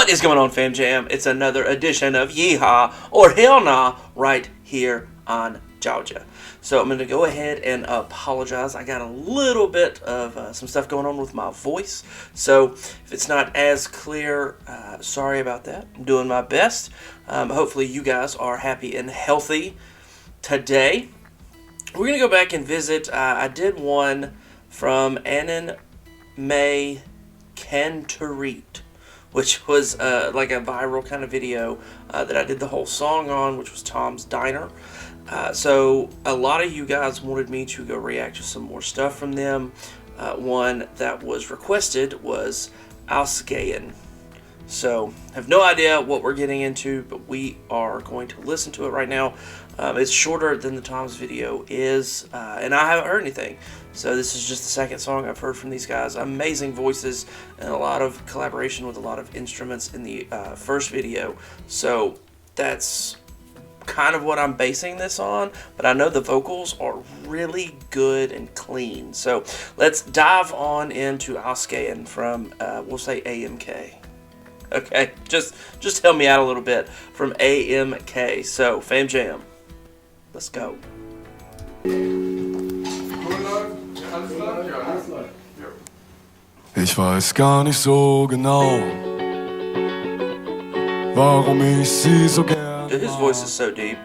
What is going on, Fam Jam? It's another edition of Yeehaw or Hellnaw right here on Georgia. So I'm going to go ahead and apologize. I got a little bit of some stuff going on with my voice. So if it's not as clear, sorry about that. I'm doing my best. Hopefully you guys are happy and healthy today. We're going to go back and visit. I did one from AnnenMayKantereit, which was like a viral kind of video that I did the whole song on, which was Tom's Diner. So a lot of you guys wanted me to go react to some more stuff from them. One that was requested was Ausgehen. So I have no idea what we're getting into, but we are going to listen to it right now. It's shorter than the Tom's video is, and I haven't heard anything. So this is just the second song I've heard from these guys. Amazing voices and a lot of collaboration with a lot of instruments in the first video. So that's kind of what I'm basing this on, but I know the vocals are really good and clean. So let's dive on into Ausgehen from, we'll say AMK. Okay, just help me out a little bit from AMK. So, Fam Jam, let's go. Ich weiß gar nicht so genau, warum ich sie so gern Dude, his voice is so deep.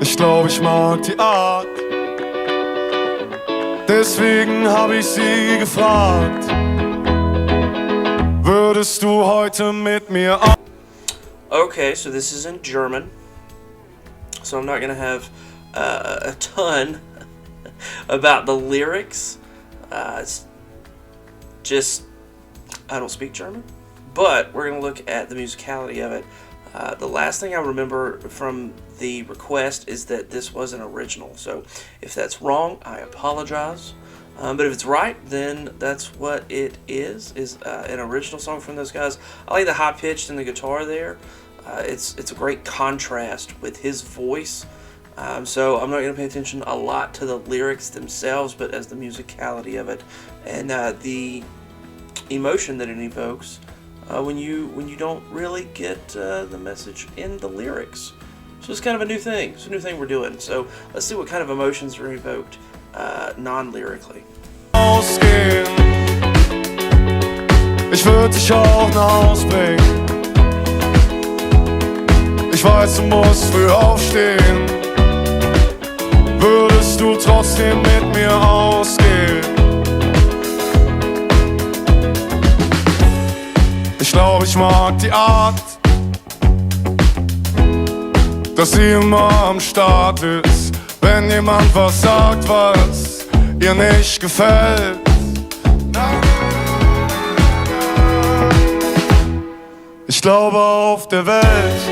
Ich glaube, ich mag die Art, deswegen habe ich sie gefragt. Würdest du heute mit mir Okay, so this is in German, so I'm not going to have a ton about the lyrics. It's just, I don't speak German, but we're going to look at the musicality of it. The last thing I remember from the request is that this was an original, so if that's wrong, I apologize. But if it's right, then that's what it is an original song from those guys. I like the high pitched in the guitar there. It's a great contrast with his voice. So I'm not going to pay attention a lot to the lyrics themselves, but as the musicality of it and the emotion that it evokes when you don't really get the message in the lyrics. So it's kind of a new thing. It's a new thing we're doing. So let's see what kind of emotions are evoked non-lyrically. ausgehen? Ich würde dich auch nach Haus bringen. Ich weiß, du musst früh aufstehen. Würdest du trotzdem mit mir ausgehen? Ich glaube, ich mag die Art, dass sie immer am Start ist, wenn jemand was sagt, was ihr nicht gefällt. Ich glaube auf der Welt.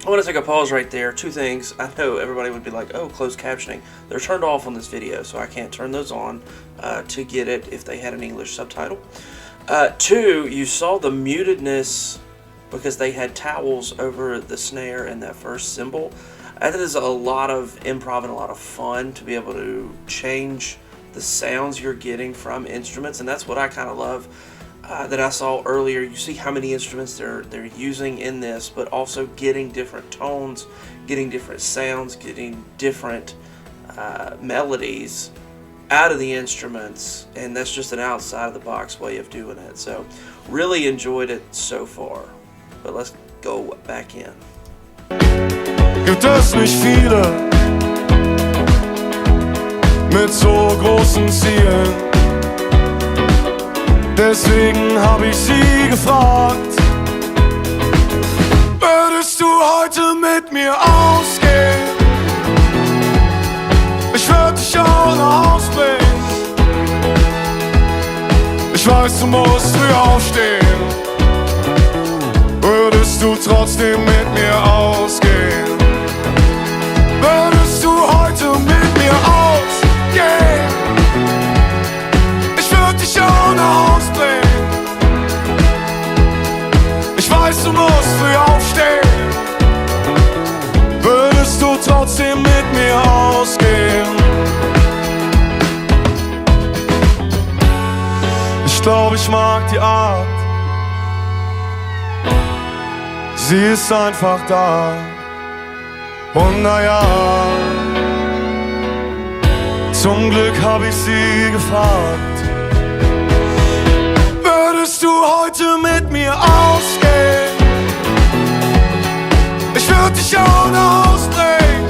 I want to take a pause right there. Two things. I know everybody would be like, oh, closed captioning. They're turned off on this video, so I can't turn those on to get it if they had an English subtitle. Two, you saw the mutedness because they had towels over the snare and that first cymbal. That is a lot of improv and a lot of fun to be able to change the sounds you're getting from instruments, and that's what I kind of love that I saw earlier. You see how many instruments they're using in this, but also getting different tones, getting different sounds, getting different melodies out of the instruments, and that's just an outside of the box way of doing it. So really enjoyed it so far, but let's go back in. Gibt es nicht viele mit so großen Zielen. Deswegen habe ich sie gefragt. Würdest du heute mit mir ausgehen? Ich würde dich auch nach Haus bringen. Ich weiß, du musst früh aufstehen. Würdest du trotzdem mit mir ausgehen? Würdest du heute mit mir ausgehen? Ich würde dich auch nach Haus bringen. Ich weiß, du musst früh aufstehen. Würdest du trotzdem mit mir ausgehen? Ich ich mag die Art. Sie ist einfach da. Und naja, zum Glück hab ich sie gefragt. Würdest du heute mit mir ausgehen? Ich würd dich ohne Haus bringen.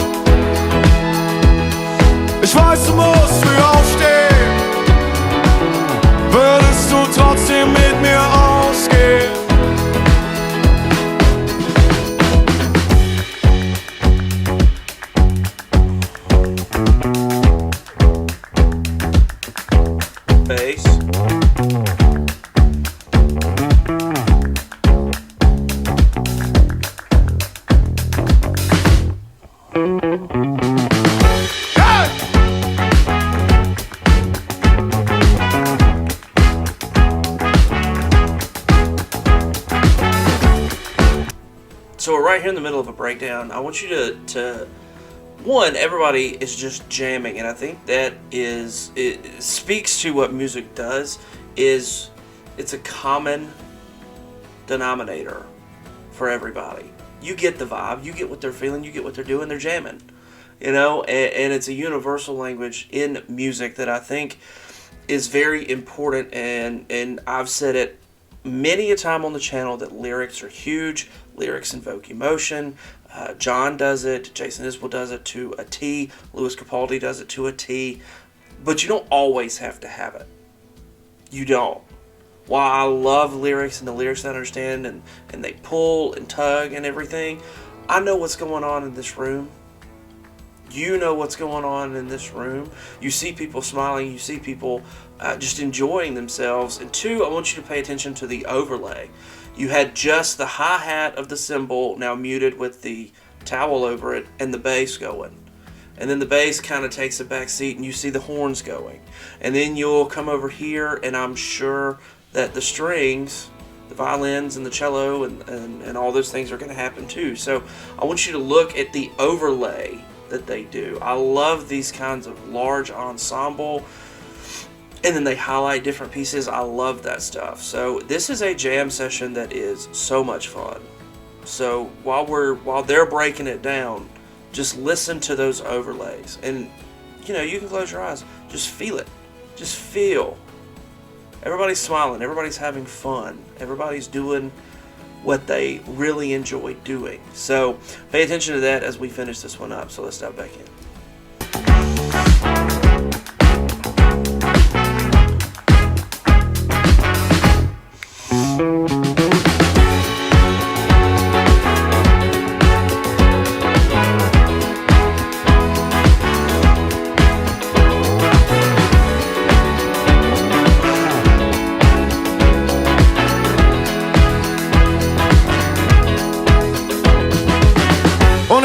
Ich weiß, du musst früh aufstehen. Würdest du trotzdem mit mir ausgehen? Bass. So we're right here in the middle of a breakdown. I want you to one, everybody is just jamming, and I think that it speaks to what music does. It's a common denominator for everybody. You get the vibe, you get what they're feeling, you get what they're doing, they're jamming. You know, and it's a universal language in music that I think is very important, and I've said it many a time on the channel that lyrics are huge. Lyrics invoke emotion. John does it. Jason Isbell does it to a T. Louis Capaldi does it to a T. But you don't always have to have it. You don't. While I love lyrics and the lyrics I understand and they pull and tug and everything, I know what's going on in this room. You know what's going on in this room. You see people smiling. You see people just enjoying themselves. And two, I want you to pay attention to the overlay. You had just the hi-hat of the cymbal now muted with the towel over it and the bass going. And then the bass kind of takes a back seat and you see the horns going. And then you'll come over here and I'm sure that the strings, the violins and the cello and all those things are going to happen too. So I want you to look at the overlay that they do. I love these kinds of large ensemble, and then they highlight different pieces. I love that stuff. So this is a jam session that is so much fun. So while they're breaking it down, just listen to those overlays, and you know, you can close your eyes, just feel it, just feel. Everybody's smiling, everybody's having fun, everybody's doing what they really enjoy doing. So pay attention to that as we finish this one up. So let's dive back in.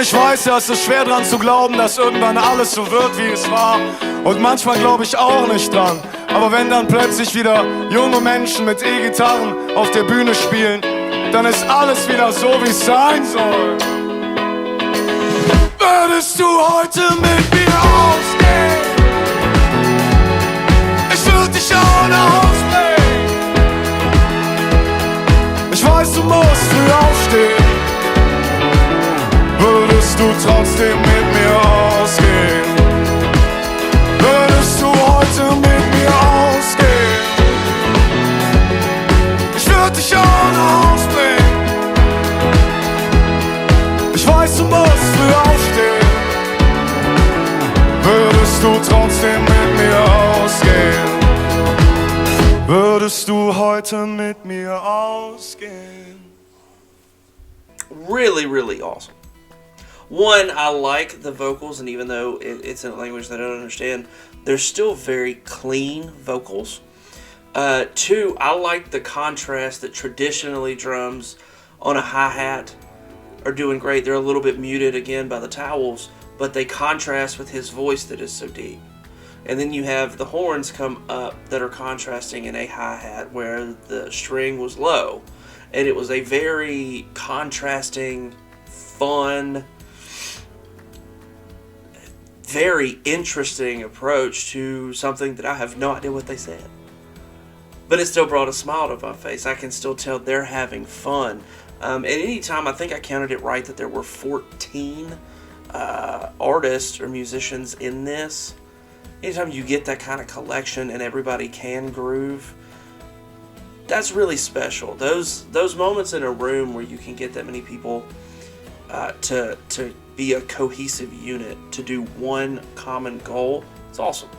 Ich weiß ja, es ist schwer dran zu glauben, dass irgendwann alles so wird, wie es war. Und manchmal glaube ich auch nicht dran. Aber wenn dann plötzlich wieder junge Menschen mit E-Gitarren auf der Bühne spielen, dann ist alles wieder so, wie es sein soll. Würdest du heute mit mir ausgehen? Ich würde dich ohne Haus bringen. Ich weiß, du musst früh aufstehen. Würdest du trotzdem mit mir ausgehen? Würdest du heute mit mir ausgehen? Ich würde dich ohne Haus bringen. Ich weiß, du musst früh aufstehen. Würdest du trotzdem mit mir ausgehen? Würdest du heute mit mir ausgehen? Really, really awesome. One, I like the vocals, and even though it's in a language that I don't understand, they're still very clean vocals. Two, I like the contrast that traditionally drums on a hi-hat are doing great. They're a little bit muted again by the towels, but they contrast with his voice that is so deep. And then you have the horns come up that are contrasting in a hi-hat where the string was low. And it was a very contrasting, fun, very interesting approach to something that I have no idea what they said. but it still brought a smile to my face. I can still tell they're having fun. At any time, I think I counted it right that there were 14 artists or musicians in this. Anytime you get that kind of collection and everybody can groove, that's really special. Those moments in a room where you can get that many people to be a cohesive unit, to do one common goal, it's awesome.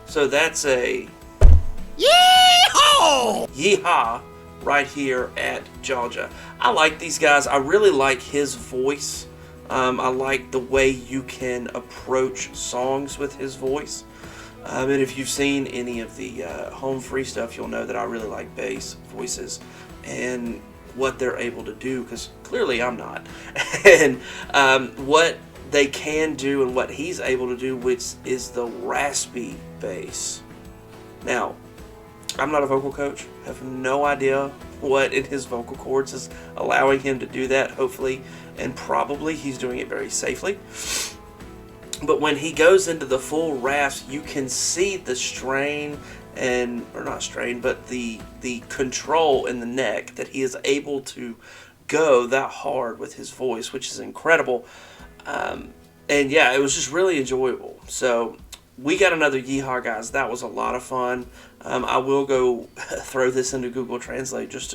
So that's a Yeehaw! Yeehaw right here at Georgia. I like these guys. I really like his voice. I like the way you can approach songs with his voice. And if you've seen any of the home free stuff, you'll know that I really like bass voices and what they're able to do, because clearly I'm not. And what they can do and what he's able to do, which is the raspy bass. Now, I'm not a vocal coach. I have no idea what in his vocal cords is allowing him to do that, hopefully, and probably he's doing it very safely. But when he goes into the full rasp, you can see the strain or not strain, but the control in the neck that he is able to go that hard with his voice, which is incredible. And yeah, it was just really enjoyable. So we got another Yeehaw, guys. That was a lot of fun. I will go throw this into Google Translate just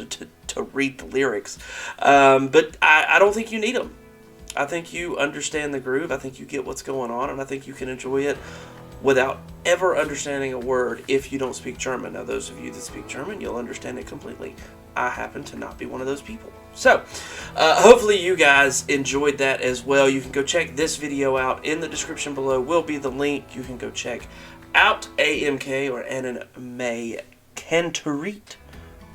to read the lyrics. But I don't think you need them. I think you understand the groove. I think you get what's going on, and I think you can enjoy it without ever understanding a word if you don't speak German. Now, those of you that speak German, you'll understand it completely. I happen to not be one of those people. So, hopefully you guys enjoyed that as well. You can go check this video out. In the description below will be the link. You can go check out AMK, or AnnenMayKantereit.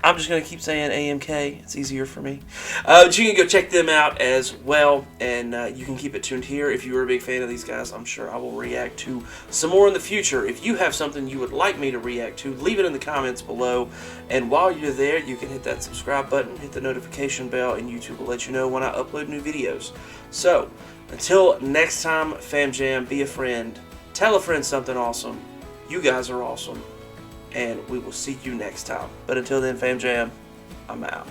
I'm just going to keep saying AMK. It's easier for me. But you can go check them out as well, and you can keep it tuned here. If you are a big fan of these guys, I'm sure I will react to some more in the future. If you have something you would like me to react to, leave it in the comments below. And while you're there, you can hit that subscribe button, hit the notification bell, and YouTube will let you know when I upload new videos. So, until next time, Fam Jam, be a friend. Tell a friend something awesome. You guys are awesome. And we will see you next time. But until then, Fam Jam, I'm out.